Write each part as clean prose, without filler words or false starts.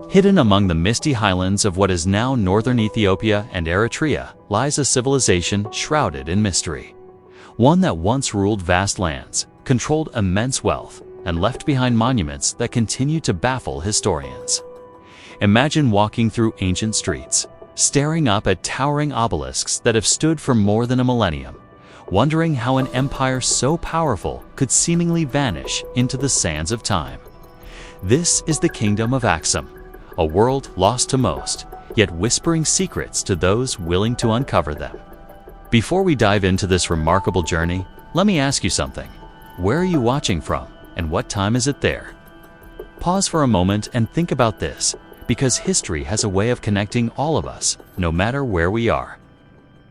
Hidden among the misty highlands of what is now northern Ethiopia and Eritrea lies a civilization shrouded in mystery. One that once ruled vast lands, controlled immense wealth, and left behind monuments that continue to baffle historians. Imagine walking through ancient streets, staring up at towering obelisks that have stood for more than a millennium, wondering how an empire so powerful could seemingly vanish into the sands of time. This is the Kingdom of Aksum, a world lost to most, yet whispering secrets to those willing to uncover them. Before we dive into this remarkable journey, let me ask you something. Where are you watching from, and what time is it there? Pause for a moment and think about this, because history has a way of connecting all of us, no matter where we are.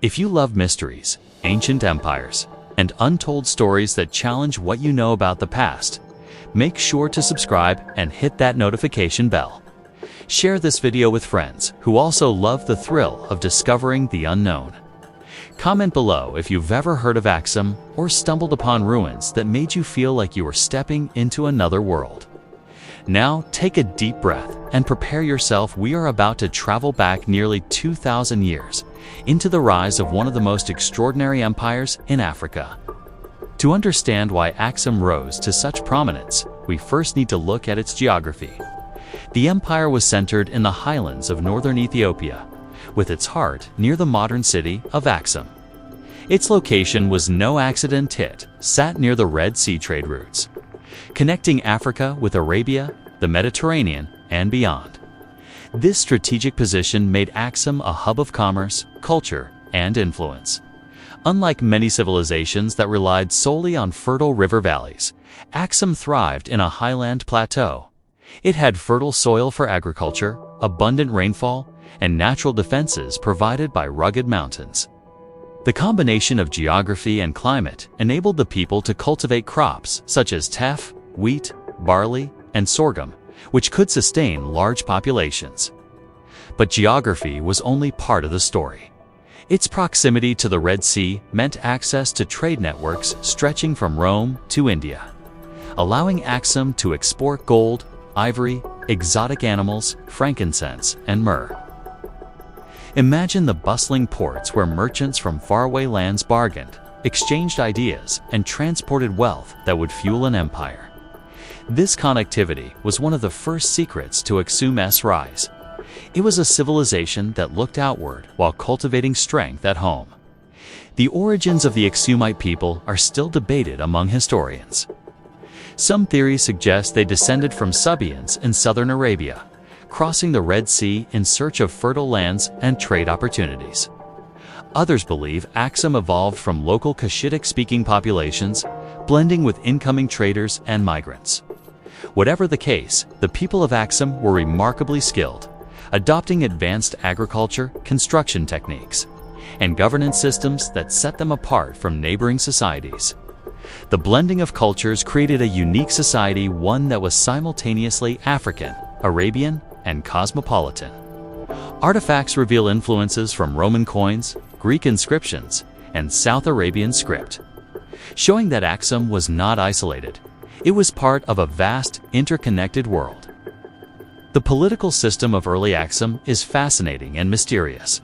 If you love mysteries, ancient empires, and untold stories that challenge what you know about the past, make sure to subscribe and hit that notification bell. Share this video with friends who also love the thrill of discovering the unknown. Comment below if you've ever heard of Aksum or stumbled upon ruins that made you feel like you were stepping into another world. Now take a deep breath and prepare yourself. We are about to travel back nearly 2,000 years into the rise of one of the most extraordinary empires in Africa. To understand why Aksum rose to such prominence, we first need to look at its geography. The empire was centered in the highlands of northern Ethiopia, with its heart near the modern city of Aksum. Its location was no accident. It sat near the Red Sea trade routes, connecting Africa with Arabia, the Mediterranean, and beyond. This strategic position made Aksum a hub of commerce, culture, and influence. Unlike many civilizations that relied solely on fertile river valleys, Aksum thrived in a highland plateau. It had fertile soil for agriculture, abundant rainfall, and natural defenses provided by rugged mountains. The combination of geography and climate enabled the people to cultivate crops such as teff, wheat, barley, and sorghum, which could sustain large populations. But geography was only part of the story. Its proximity to the Red Sea meant access to trade networks stretching from Rome to India, allowing Aksum to export gold, ivory, exotic animals, frankincense, and myrrh. Imagine the bustling ports where merchants from faraway lands bargained, exchanged ideas, and transported wealth that would fuel an empire. This connectivity was one of the first secrets to Aksum's rise. It was a civilization that looked outward while cultivating strength at home. The origins of the Aksumite people are still debated among historians. Some theories suggest they descended from Sabaeans in southern Arabia, crossing the Red Sea in search of fertile lands and trade opportunities. Others believe Aksum evolved from local Cushitic-speaking populations, blending with incoming traders and migrants. Whatever the case, the people of Aksum were remarkably skilled, adopting advanced agriculture, construction techniques, and governance systems that set them apart from neighboring societies. The blending of cultures created a unique society, one that was simultaneously African, Arabian, and cosmopolitan. Artifacts reveal influences from Roman coins, Greek inscriptions, and South Arabian script, showing that Aksum was not isolated. It was part of a vast, interconnected world. The political system of early Aksum is fascinating and mysterious.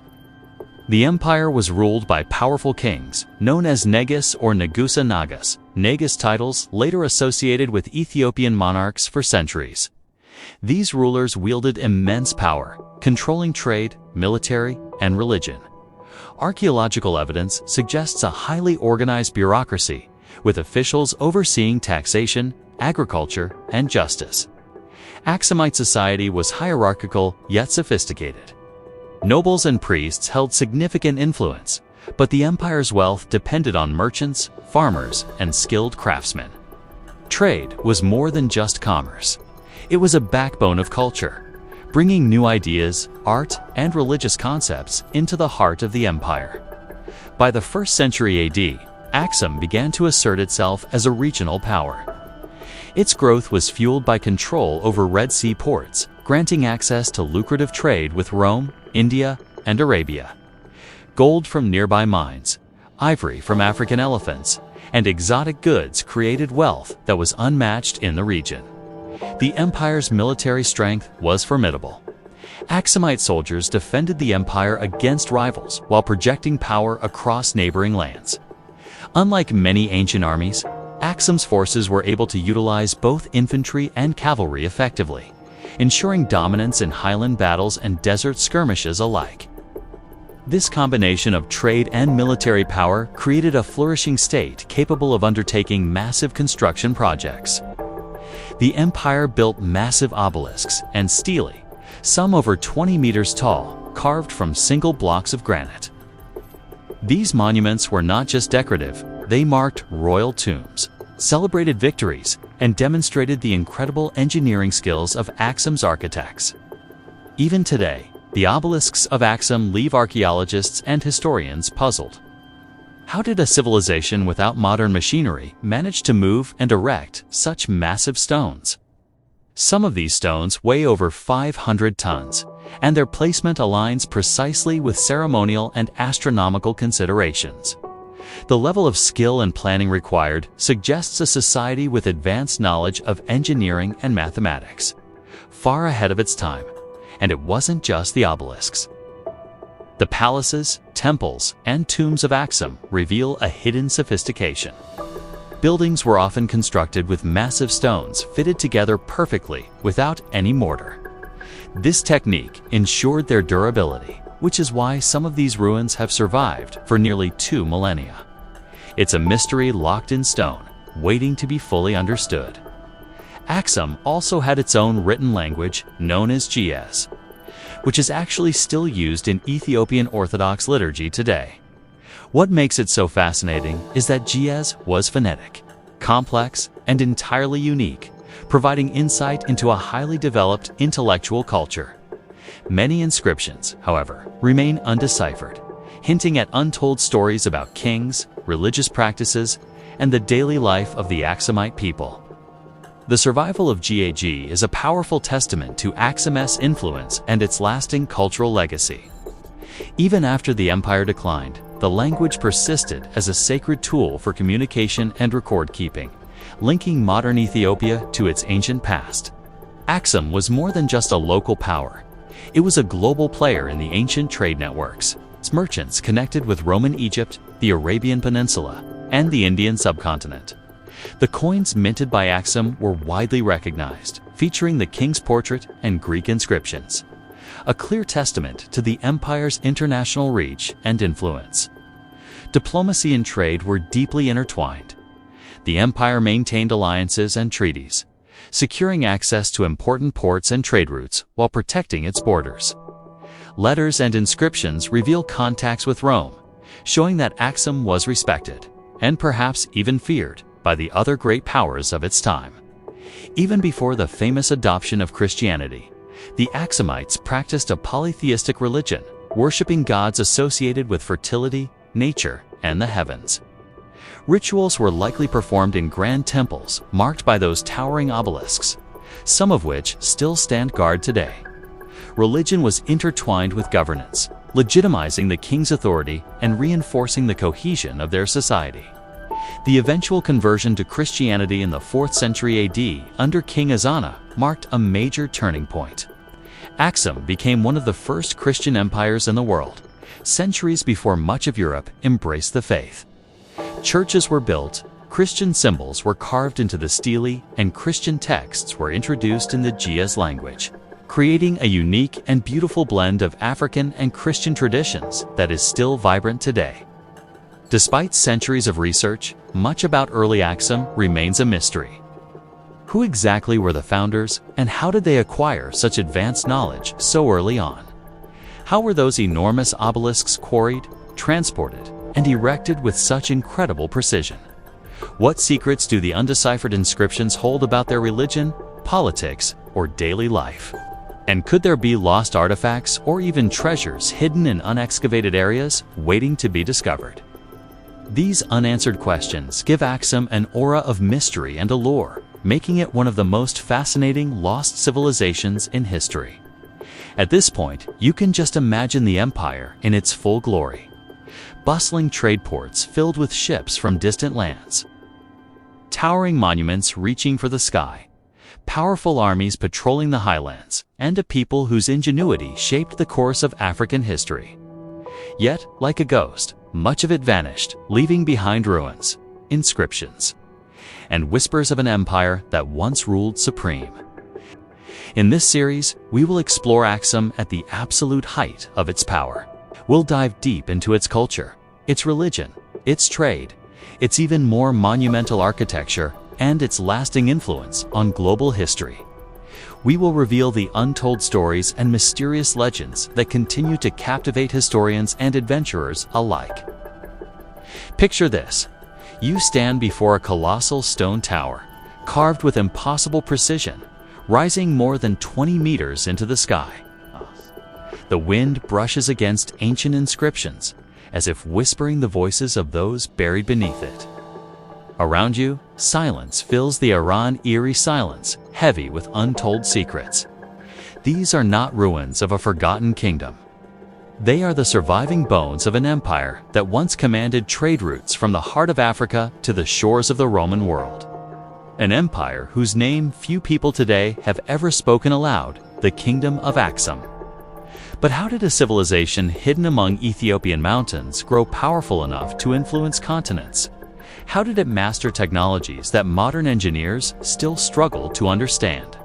The empire was ruled by powerful kings, known as Negus or Negusa Nagas, Negus titles later associated with Ethiopian monarchs for centuries. These rulers wielded immense power, controlling trade, military, and religion. Archaeological evidence suggests a highly organized bureaucracy, with officials overseeing taxation, agriculture, and justice. Aksumite society was hierarchical yet sophisticated. Nobles and priests held significant influence, but the empire's wealth depended on merchants, farmers, and skilled craftsmen. Trade was more than just commerce. It was a backbone of culture, bringing new ideas, art, and religious concepts into the heart of the empire. By the 1st century AD, Aksum began to assert itself as a regional power. Its growth was fueled by control over Red Sea ports, granting access to lucrative trade with Rome, India, and Arabia. Gold from nearby mines, ivory from African elephants, and exotic goods created wealth that was unmatched in the region. The empire's military strength was formidable. Aksumite soldiers defended the empire against rivals while projecting power across neighboring lands. Unlike many ancient armies, Aksum's forces were able to utilize both infantry and cavalry effectively, ensuring dominance in highland battles and desert skirmishes alike. This combination of trade and military power created a flourishing state capable of undertaking massive construction projects. The empire built massive obelisks and stelae, some over 20 meters tall, carved from single blocks of granite. These monuments were not just decorative, they marked royal tombs, celebrated victories, and demonstrated the incredible engineering skills of Aksum's architects. Even today, the obelisks of Aksum leave archaeologists and historians puzzled. How did a civilization without modern machinery manage to move and erect such massive stones? Some of these stones weigh over 500 tons, and their placement aligns precisely with ceremonial and astronomical considerations. The level of skill and planning required suggests a society with advanced knowledge of engineering and mathematics, far ahead of its time. And it wasn't just the obelisks. The palaces, temples, and tombs of Aksum reveal a hidden sophistication. Buildings were often constructed with massive stones fitted together perfectly without any mortar. This technique ensured their durability, which is why some of these ruins have survived for nearly 2 millennia. It's a mystery locked in stone, waiting to be fully understood. Aksum also had its own written language known as Ge'ez, which is actually still used in Ethiopian Orthodox liturgy today. What makes it so fascinating is that Ge'ez was phonetic, complex, and entirely unique, providing insight into a highly developed intellectual culture. Many inscriptions, however, remain undeciphered, hinting at untold stories about kings, religious practices, and the daily life of the Aksumite people. The survival of Ge'ez is a powerful testament to Aksum's influence and its lasting cultural legacy. Even after the empire declined, the language persisted as a sacred tool for communication and record-keeping, linking modern Ethiopia to its ancient past. Aksum was more than just a local power. It was a global player in the ancient trade networks. Its merchants connected with Roman Egypt, the Arabian Peninsula, and the Indian subcontinent. The coins minted by Aksum were widely recognized, featuring the king's portrait and Greek inscriptions, a clear testament to the empire's international reach and influence. Diplomacy and trade were deeply intertwined. The empire maintained alliances and treaties, securing access to important ports and trade routes while protecting its borders. Letters and inscriptions reveal contacts with Rome, showing that Aksum was respected, and perhaps even feared, by the other great powers of its time. Even before the famous adoption of Christianity, the Aksumites practiced a polytheistic religion, worshipping gods associated with fertility, nature, and the heavens. Rituals were likely performed in grand temples marked by those towering obelisks, some of which still stand guard today. Religion was intertwined with governance, legitimizing the king's authority and reinforcing the cohesion of their society. The eventual conversion to Christianity in the 4th century AD under King Azana marked a major turning point. Aksum became one of the first Christian empires in the world, centuries before much of Europe embraced the faith. Churches were built, Christian symbols were carved into the stelae, and Christian texts were introduced in the Ge'ez language, creating a unique and beautiful blend of African and Christian traditions that is still vibrant today. Despite centuries of research, much about early Aksum remains a mystery. Who exactly were the founders, and how did they acquire such advanced knowledge so early on? How were those enormous obelisks quarried, transported, and erected with such incredible precision? What secrets do the undeciphered inscriptions hold about their religion, politics, or daily life? And could there be lost artifacts or even treasures hidden in unexcavated areas waiting to be discovered? These unanswered questions give Aksum an aura of mystery and allure, making it one of the most fascinating lost civilizations in history. At this point, you can just imagine the empire in its full glory. Bustling trade ports filled with ships from distant lands. Towering monuments reaching for the sky. powerful armies patrolling the highlands, and a people whose ingenuity shaped the course of African history. Yet, like a ghost, much of it vanished, leaving behind ruins, inscriptions, and whispers of an empire that once ruled supreme. In this series, we will explore Aksum at the absolute height of its power. We'll dive deep into its culture, its religion, its trade, its even more monumental architecture, and its lasting influence on global history. We will reveal the untold stories and mysterious legends that continue to captivate historians and adventurers alike. Picture this. You stand before a colossal stone tower, carved with impossible precision, rising more than 20 meters into the sky. The wind brushes against ancient inscriptions, as if whispering the voices of those buried beneath it. Around you, silence fills the eerie silence, heavy with untold secrets. These are not ruins of a forgotten kingdom. They are the surviving bones of an empire that once commanded trade routes from the heart of Africa to the shores of the Roman world. An empire whose name few people today have ever spoken aloud, the Kingdom of Aksum. But how did a civilization hidden among Ethiopian mountains grow powerful enough to influence continents? How did it master technologies that modern engineers still struggle to understand?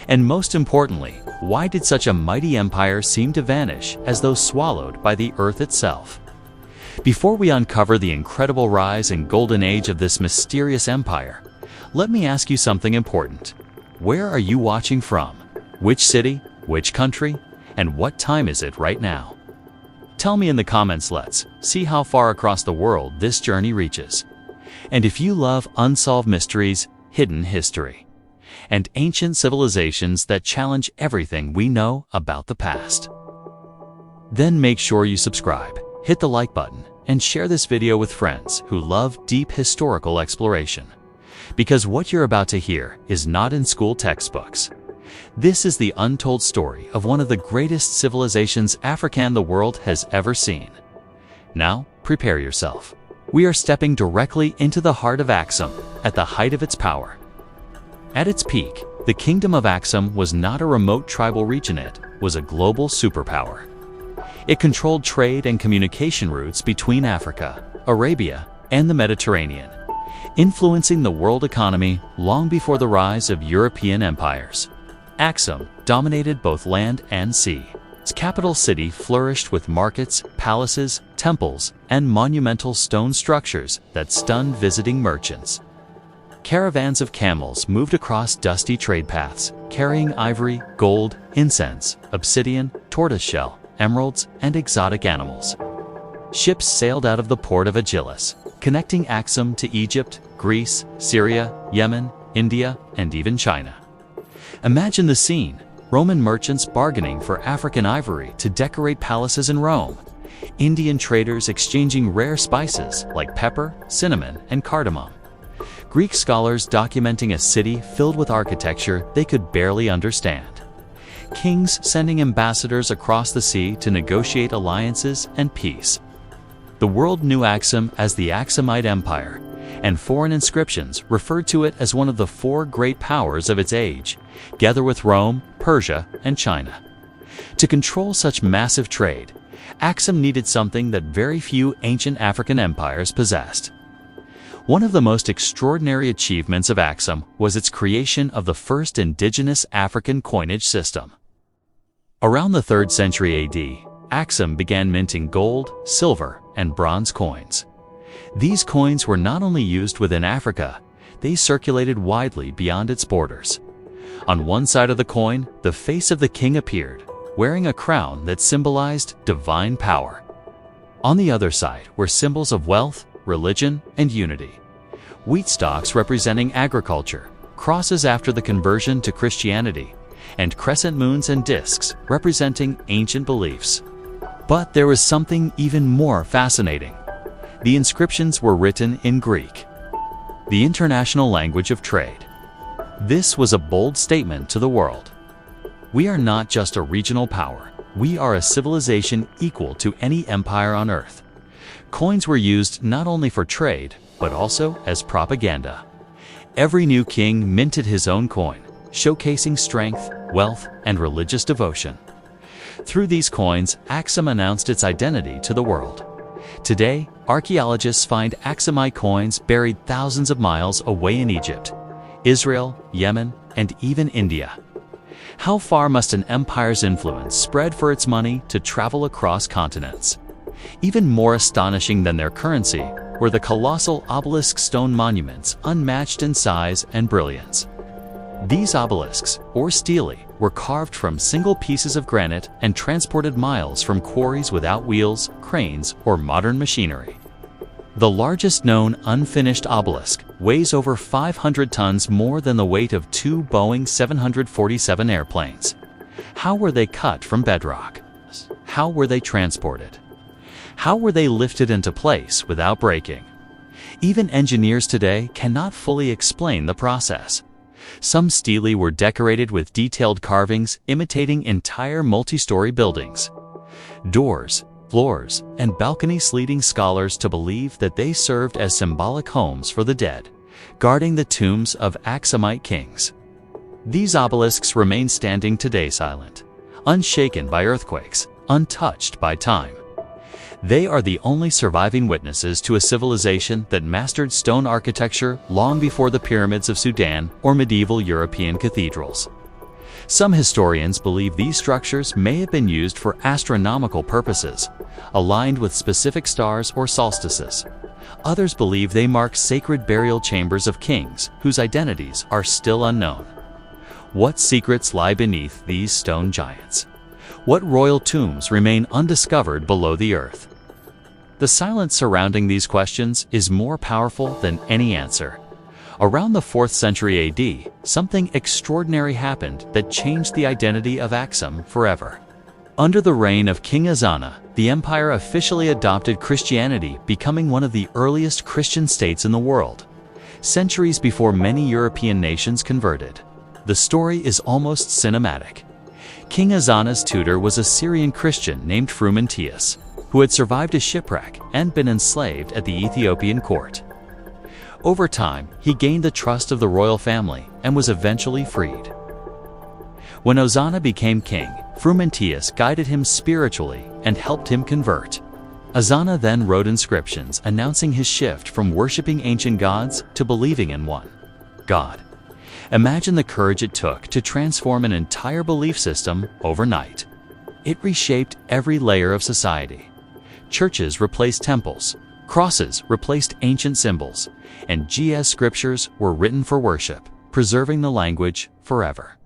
And most importantly, why did such a mighty empire seem to vanish as though swallowed by the earth itself? Before we uncover the incredible rise and golden age of this mysterious empire, let me ask you something important. Where are you watching from? Which city? Which country? And what time is it right now? Tell me in the comments. Let's see how far across the world this journey reaches. And if you love unsolved mysteries, hidden history, and ancient civilizations that challenge everything we know about the past, then make sure you subscribe, hit the like button, and share this video with friends who love deep historical exploration. Because what you're about to hear is not in school textbooks. This is the untold story of one of the greatest civilizations Africa and the world has ever seen. Now, prepare yourself. We are stepping directly into the heart of Aksum, at the height of its power. At its peak, the Kingdom of Aksum was not a remote tribal region, it was a global superpower. It controlled trade and communication routes between Africa, Arabia, and the Mediterranean, influencing the world economy long before the rise of European empires. Aksum dominated both land and sea. Its capital city flourished with markets, palaces, temples, and monumental stone structures that stunned visiting merchants. Caravans of camels moved across dusty trade paths, carrying ivory, gold, incense, obsidian, tortoiseshell, emeralds, and exotic animals. Ships sailed out of the port of Obelisks, connecting Aksum to Egypt, Greece, Syria, Yemen, India, and even China. Imagine the scene: Roman merchants bargaining for African ivory to decorate palaces in Rome, Indian traders exchanging rare spices like pepper, cinnamon, and cardamom, Greek scholars documenting a city filled with architecture they could barely understand, kings sending ambassadors across the sea to negotiate alliances and peace. The world knew Aksum as the Aksumite Empire, and foreign inscriptions referred to it as one of the four great powers of its age, together with Rome, Persia, and China. To control such massive trade, Aksum needed something that very few ancient African empires possessed. One of the most extraordinary achievements of Aksum was its creation of the first indigenous African coinage system. Around the 3rd century AD, Aksum began minting gold, silver, and bronze coins. These coins were not only used within Africa, they circulated widely beyond its borders. On one side of the coin, the face of the king appeared, wearing a crown that symbolized divine power. On the other side were symbols of wealth, religion, and unity. Wheat stalks representing agriculture, crosses after the conversion to Christianity, and crescent moons and discs representing ancient beliefs. But there was something even more fascinating. The inscriptions were written in Greek, the international language of trade. This was a bold statement to the world. We are not just a regional power, we are a civilization equal to any empire on earth. Coins were used not only for trade, but also as propaganda. Every new king minted his own coin, showcasing strength, wealth, and religious devotion. Through these coins, Aksum announced its identity to the world. Today, archaeologists find Aksumite coins buried thousands of miles away in Egypt, Israel, Yemen, and even India. How far must an empire's influence spread for its money to travel across continents? Even more astonishing than their currency were the colossal obelisk stone monuments, unmatched in size and brilliance. These obelisks, or stelae, were carved from single pieces of granite and transported miles from quarries without wheels, cranes, or modern machinery. The largest known unfinished obelisk weighs over 500 tons, more than the weight of 2 Boeing 747 airplanes. How were they cut from bedrock? How were they transported? How were they lifted into place without breaking? Even engineers today cannot fully explain the process. Some stelae were decorated with detailed carvings imitating entire multi-story buildings. Doors, floors, and balconies, leading scholars to believe that they served as symbolic homes for the dead, guarding the tombs of Aksumite kings. These obelisks remain standing today, silent, unshaken by earthquakes, untouched by time. They are the only surviving witnesses to a civilization that mastered stone architecture long before the pyramids of Sudan or medieval European cathedrals. Some historians believe these structures may have been used for astronomical purposes, aligned with specific stars or solstices. Others believe they mark sacred burial chambers of kings whose identities are still unknown. What secrets lie beneath these stone giants? What royal tombs remain undiscovered below the earth? The silence surrounding these questions is more powerful than any answer. Around the 4th century AD, something extraordinary happened that changed the identity of Aksum forever. Under the reign of King Ezana, the empire officially adopted Christianity, becoming one of the earliest Christian states in the world, centuries before many European nations converted. The story is almost cinematic. King Ezana's tutor was a Syrian Christian named Frumentius, who had survived a shipwreck and been enslaved at the Ethiopian court. Over time, he gained the trust of the royal family and was eventually freed. When Ezana became king, Frumentius guided him spiritually and helped him convert. Ezana then wrote inscriptions announcing his shift from worshipping ancient gods to believing in one God. Imagine the courage it took to transform an entire belief system overnight. It reshaped every layer of society. Churches replaced temples, crosses replaced ancient symbols, and GS scriptures were written for worship, preserving the language forever.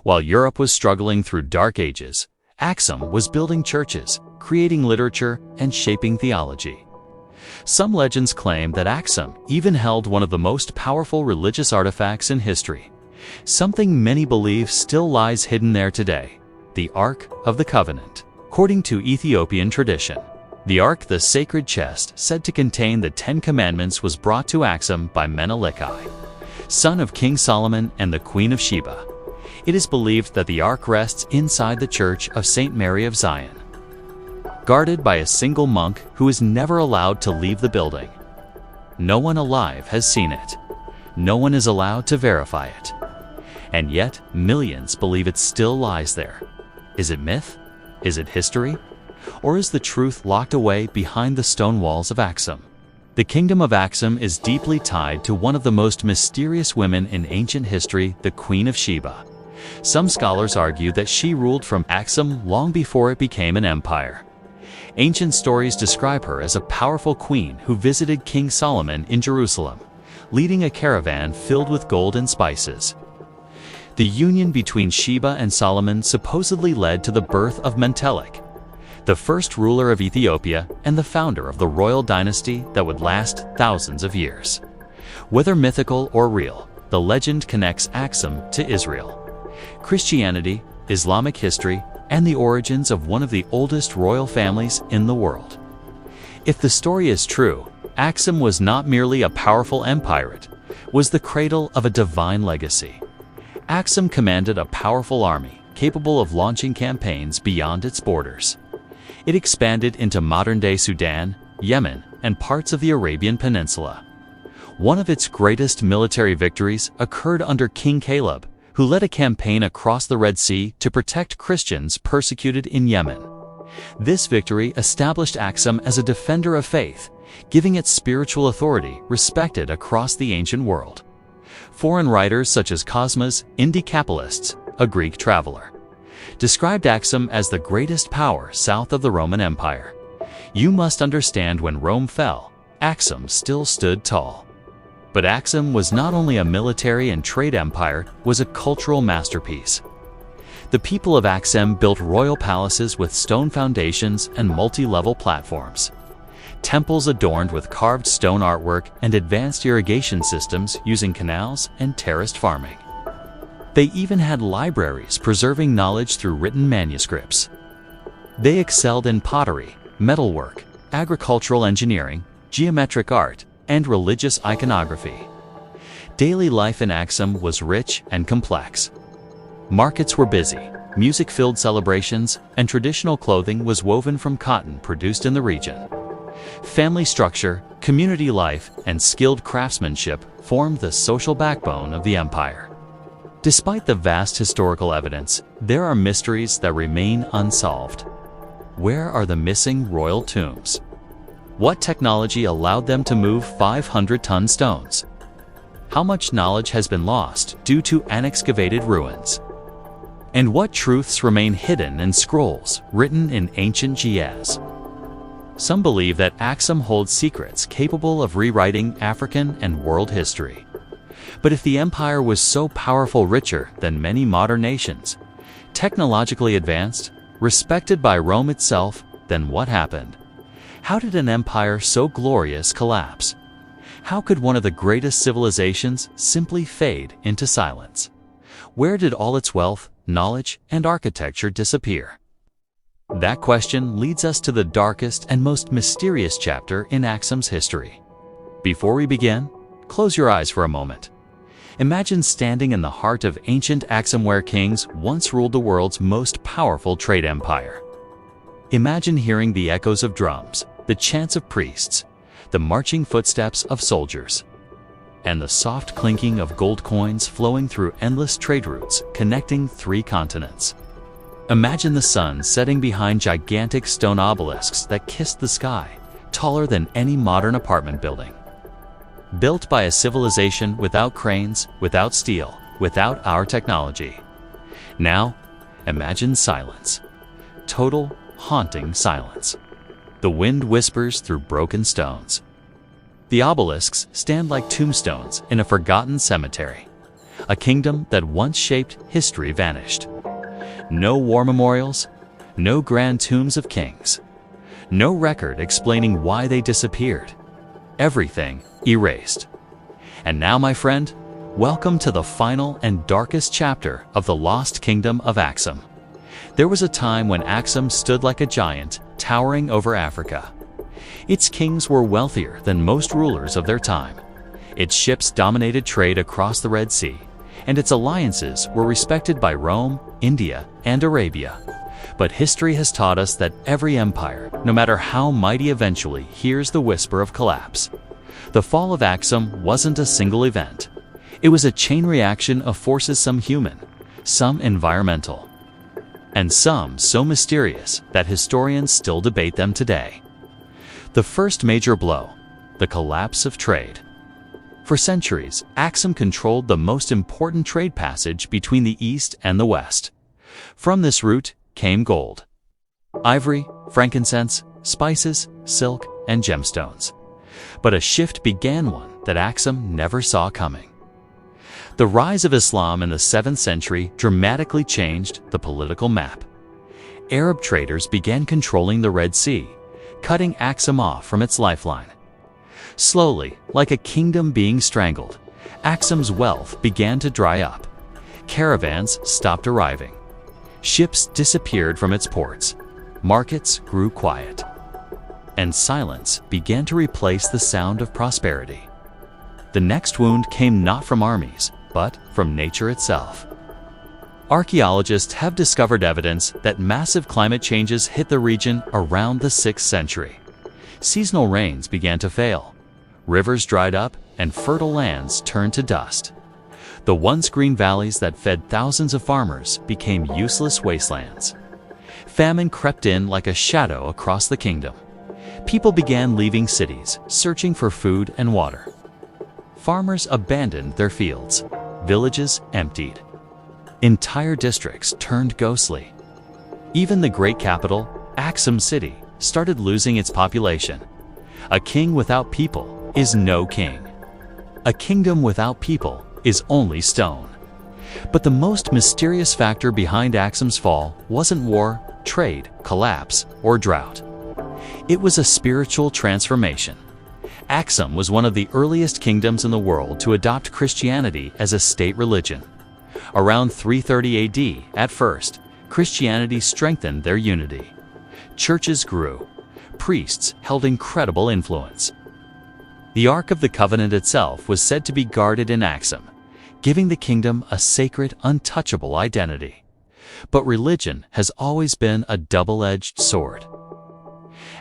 While Europe was struggling through dark ages, Aksum was building churches, creating literature, and shaping theology. Some legends claim that Aksum even held one of the most powerful religious artifacts in history. Something many believe still lies hidden there today: the Ark of the Covenant. According to Ethiopian tradition, the Ark, the sacred chest said to contain the 10 Commandments, was brought to Aksum by Menelik I, son of King Solomon and the Queen of Sheba. It is believed that the Ark rests inside the Church of St. Mary of Zion, guarded by a single monk who is never allowed to leave the building. No one alive has seen it. No one is allowed to verify it. And yet, millions believe it still lies there. Is it myth? Is it history? Or is the truth locked away behind the stone walls of Aksum? The Kingdom of Aksum is deeply tied to one of the most mysterious women in ancient history, the Queen of Sheba. Some scholars argue that she ruled from Aksum long before it became an empire. Ancient stories describe her as a powerful queen who visited King Solomon in Jerusalem, leading a caravan filled with gold and spices. The union between Sheba and Solomon supposedly led to the birth of Menelik, the first ruler of Ethiopia and the founder of the royal dynasty that would last thousands of years. Whether mythical or real, the legend connects Aksum to Israel, Christianity, Islamic history, and the origins of one of the oldest royal families in the world. If the story is true, Aksum was not merely a powerful empire, it was the cradle of a divine legacy. Aksum commanded a powerful army capable of launching campaigns beyond its borders. It expanded into modern-day Sudan, Yemen, and parts of the Arabian Peninsula. One of its greatest military victories occurred under King Caleb, who led a campaign across the Red Sea to protect Christians persecuted in Yemen. This victory established Aksum as a defender of faith, giving it spiritual authority respected across the ancient world. Foreign writers such as Cosmas Indicapilists, a Greek traveler, described Aksum as the greatest power south of the Roman Empire. You must understand, when Rome fell, Aksum still stood tall. But Aksum was not only a military and trade empire, was a cultural masterpiece. The people of Aksum built royal palaces with stone foundations and multi-level platforms, temples adorned with carved stone artwork, and advanced irrigation systems using canals and terraced farming. They even had libraries preserving knowledge through written manuscripts. They excelled in pottery, metalwork, agricultural engineering, geometric art, and religious iconography. Daily life in Aksum was rich and complex. Markets were busy, music-filled celebrations, and traditional clothing was woven from cotton produced in the region. Family structure, community life, and skilled craftsmanship formed the social backbone of the empire. Despite the vast historical evidence, there are mysteries that remain unsolved. Where are the missing royal tombs? What technology allowed them to move 500-ton stones? How much knowledge has been lost due to unexcavated ruins? And what truths remain hidden in scrolls written in ancient Ge'ez? Some believe that Aksum holds secrets capable of rewriting African and world history. But if the empire was so powerful, richer than many modern nations, technologically advanced, respected by Rome itself, then what happened? How did an empire so glorious collapse? How could one of the greatest civilizations simply fade into silence? Where did all its wealth, knowledge, and architecture disappear? That question leads us to the darkest and most mysterious chapter in Aksum's history. Before we begin, close your eyes for a moment. Imagine standing in the heart of ancient Aksum, where kings once ruled the world's most powerful trade empire. Imagine hearing the echoes of drums, the chants of priests, the marching footsteps of soldiers, and the soft clinking of gold coins flowing through endless trade routes connecting 3 continents. Imagine the sun setting behind gigantic stone obelisks that kissed the sky, taller than any modern apartment building. Built by a civilization without cranes, without steel, without our technology. Now, imagine silence. Total, haunting silence. The wind whispers through broken stones. The obelisks stand like tombstones in a forgotten cemetery. A kingdom that once shaped history vanished. No war memorials, no grand tombs of kings. No record explaining why they disappeared. Everything erased. And now, my friend, welcome to the final and darkest chapter of the lost kingdom of Aksum. There was a time when Aksum stood like a giant, towering over Africa. Its kings were wealthier than most rulers of their time. Its ships dominated trade across the Red Sea, and its alliances were respected by Rome, India, and Arabia. But history has taught us that every empire, no matter how mighty, eventually hears the whisper of collapse. The fall of Aksum wasn't a single event. It was a chain reaction of forces, some human, some environmental, and some so mysterious that historians still debate them today. The first major blow, the collapse of trade. For centuries, Aksum controlled the most important trade passage between the East and the West. From this route came gold, ivory, frankincense, spices, silk, and gemstones. But a shift began, one that Aksum never saw coming. The rise of Islam in the 7th century dramatically changed the political map. Arab traders began controlling the Red Sea, cutting Aksum off from its lifeline. Slowly, like a kingdom being strangled, Aksum's wealth began to dry up. Caravans stopped arriving. Ships disappeared from its ports. Markets grew quiet. And silence began to replace the sound of prosperity. The next wound came not from armies, but from nature itself. Archaeologists have discovered evidence that massive climate changes hit the region around the 6th century. Seasonal rains began to fail. Rivers dried up, and fertile lands turned to dust. The once green valleys that fed thousands of farmers became useless wastelands. Famine crept in like a shadow across the kingdom. People began leaving cities, searching for food and water. Farmers abandoned their fields. Villages emptied. Entire districts turned ghostly. Even the great capital, Aksum city, started losing its population. A king without people is no king. A kingdom without people is only stone. But the most mysterious factor behind Aksum's fall wasn't war, trade, collapse, or drought. It was a spiritual transformation. Aksum was one of the earliest kingdoms in the world to adopt Christianity as a state religion. Around 330 AD, at first, Christianity strengthened their unity. Churches grew. Priests held incredible influence. The Ark of the Covenant itself was said to be guarded in Aksum, giving the kingdom a sacred, untouchable identity. But religion has always been a double-edged sword.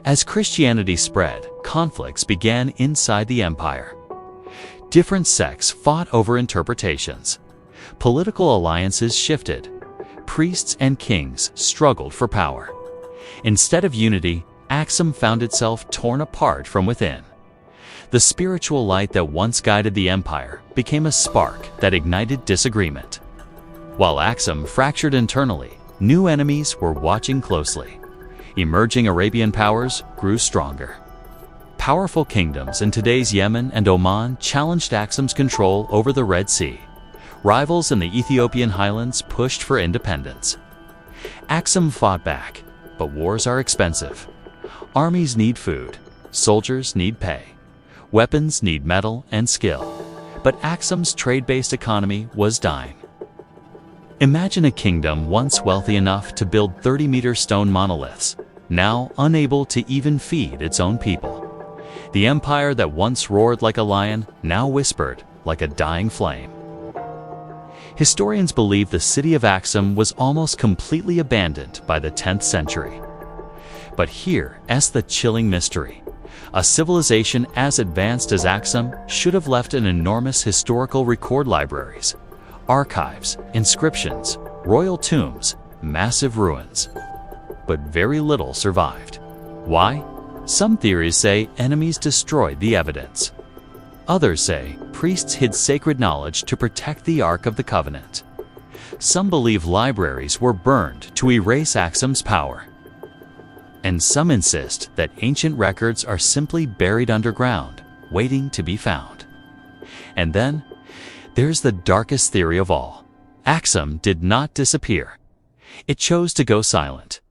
As Christianity spread, conflicts began inside the empire. Different sects fought over interpretations. Political alliances shifted. Priests and kings struggled for power. Instead of unity, Aksum found itself torn apart from within. The spiritual light that once guided the empire became a spark that ignited disagreement. While Aksum fractured internally, new enemies were watching closely. Emerging Arabian powers grew stronger. Powerful kingdoms in today's Yemen and Oman challenged Aksum's control over the Red Sea. Rivals in the Ethiopian highlands pushed for independence. Aksum fought back, but wars are expensive. Armies need food, soldiers need pay, weapons need metal and skill. But Aksum's trade-based economy was dying. Imagine a kingdom once wealthy enough to build 30-meter stone monoliths, now unable to even feed its own people. The empire that once roared like a lion now whispered like a dying flame. Historians believe the city of Aksum was almost completely abandoned by the 10th century. But here's the chilling mystery. A civilization as advanced as Aksum should have left an enormous historical record libraries, archives, inscriptions, royal tombs, massive ruins. But very little survived. Why? Some theories say enemies destroyed the evidence. Others say priests hid sacred knowledge to protect the Ark of the Covenant. Some believe libraries were burned to erase Aksum's power. And some insist that ancient records are simply buried underground, waiting to be found. And then, there's the darkest theory of all. Aksum did not disappear. It chose to go silent.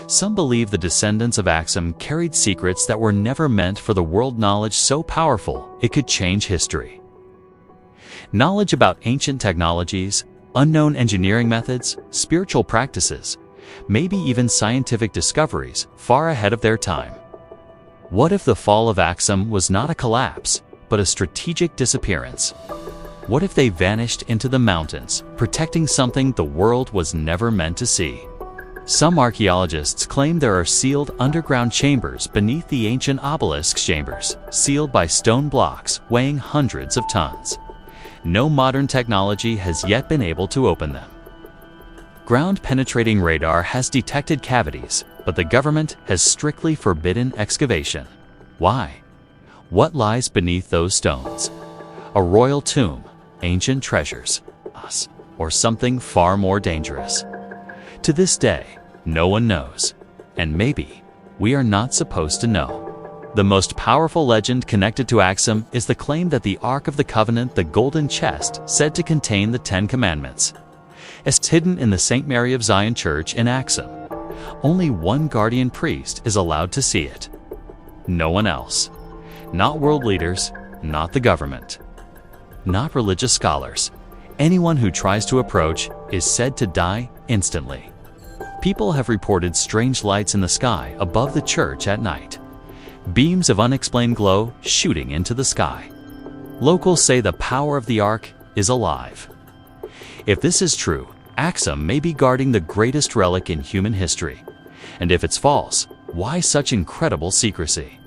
Some believe the descendants of Aksum carried secrets that were never meant for the world, knowledge so powerful it could change history. Knowledge about ancient technologies, unknown engineering methods, spiritual practices, maybe even scientific discoveries far ahead of their time. What if the fall of Aksum was not a collapse, but a strategic disappearance? What if they vanished into the mountains, protecting something the world was never meant to see? Some archaeologists claim there are sealed underground chambers beneath the ancient Obelisks chambers, sealed by stone blocks weighing hundreds of tons. No modern technology has yet been able to open them. Ground-penetrating radar has detected cavities, but the government has strictly forbidden excavation. Why? What lies beneath those stones? A royal tomb, ancient treasures, us, or something far more dangerous? To this day, no one knows, and maybe we are not supposed to know. The most powerful legend connected to Aksum is the claim that the Ark of the Covenant, the golden chest said to contain the 10 Commandments, is hidden in the St. Mary of Zion Church in Aksum. Only one guardian priest is allowed to see it. No one else. Not world leaders, not the government, not religious scholars. Anyone who tries to approach is said to die instantly. People have reported strange lights in the sky above the church at night. Beams of unexplained glow shooting into the sky. Locals say the power of the Ark is alive. If this is true, Aksum may be guarding the greatest relic in human history. And if it's false, why such incredible secrecy?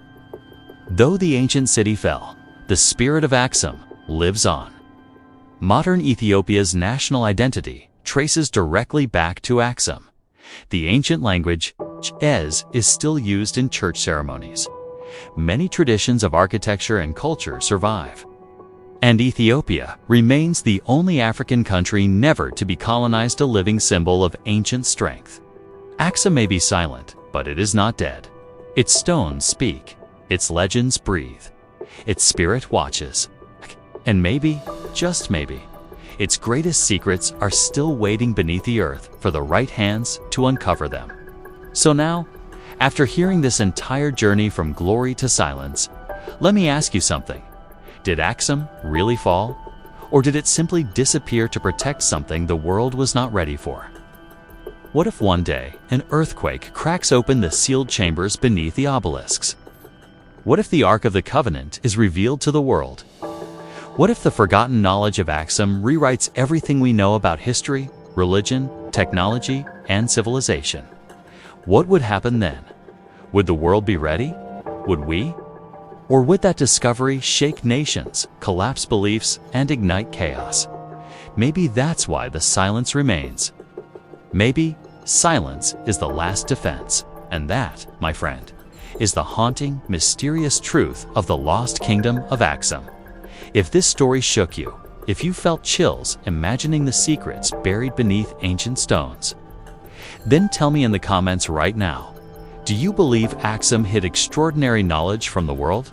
Though the ancient city fell, the spirit of Aksum lives on. Modern Ethiopia's national identity traces directly back to Aksum. The ancient language, is still used in church ceremonies. Many traditions of architecture and culture survive. And Ethiopia remains the only African country never to be colonized, a living symbol of ancient strength. Aksum may be silent, but it is not dead. Its stones speak, its legends breathe, its spirit watches. And maybe, just maybe, its greatest secrets are still waiting beneath the earth for the right hands to uncover them. So now, after hearing this entire journey from glory to silence, let me ask you something. Did Aksum really fall? Or did it simply disappear to protect something the world was not ready for? What if one day an earthquake cracks open the sealed chambers beneath the obelisks? What if the Ark of the Covenant is revealed to the world? What if the forgotten knowledge of Aksum rewrites everything we know about history, religion, technology, and civilization? What would happen then? Would the world be ready? Would we? Or would that discovery shake nations, collapse beliefs, and ignite chaos? Maybe that's why the silence remains. Maybe silence is the last defense. And that, my friend, is the haunting, mysterious truth of the lost kingdom of Aksum. If this story shook you, if you felt chills imagining the secrets buried beneath ancient stones, then tell me in the comments right now, do you believe Aksum hid extraordinary knowledge from the world?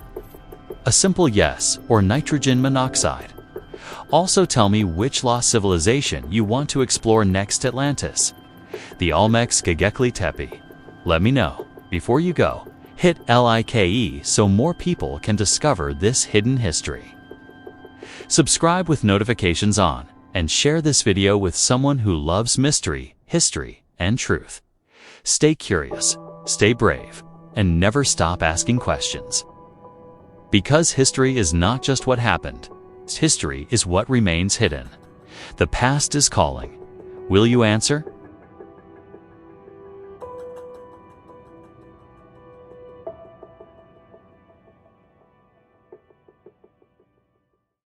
A simple yes or nitrogen monoxide. Also tell me which lost civilization you want to explore next. Atlantis, the Olmecs Göbekli Tepe. Let me know. Before you go, hit like so more people can discover this hidden history. Subscribe with notifications on and share this video with someone who loves mystery, history, and truth. Stay curious, stay brave, and never stop asking questions. Because history is not just what happened, history is what remains hidden. The past is calling. Will you answer?